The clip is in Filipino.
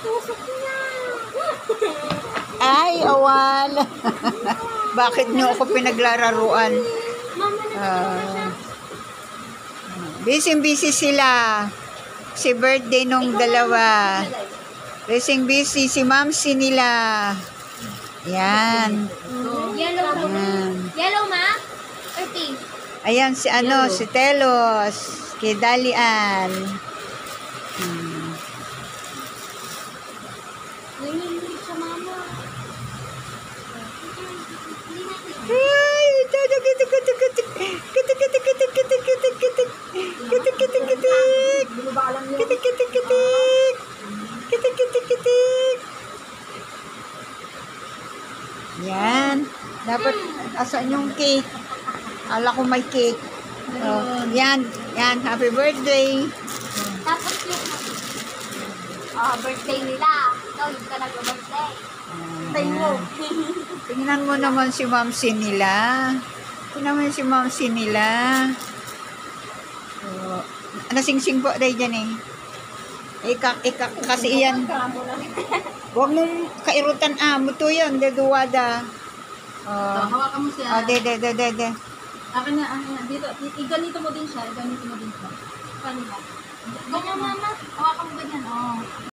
tusok niya. Ay, awan. Bakit niyo ako pinaglararuan? Mama na Busy sila. Si birthday nung dalawa. Busy si Mamsi nila. Yan. Yellow, Yan. yellow ma? Or pink? Ayan si si Telos. Kay Dalian. Nanginginig siya mama. Ay, yan. Dapat, asan yung cake? Ala ko may cake. Oh, yan. Yan. Happy birthday. Tapos yung birthday nila. Ikaw yung talaga birthday. Birthday mo. Tingnan mo naman si Mamsi nila. Tingnan mo si Mamsi nila. Oh, nasingsing po dahil dyan eh. Kasi yan. Huwag mong kairutan muto yan. Deduwada. Hawakan mo siya. De. Akin na. Dito. Iganito mo din siya. Paano ba? Ganyan mama. Hawakan mo ganyan.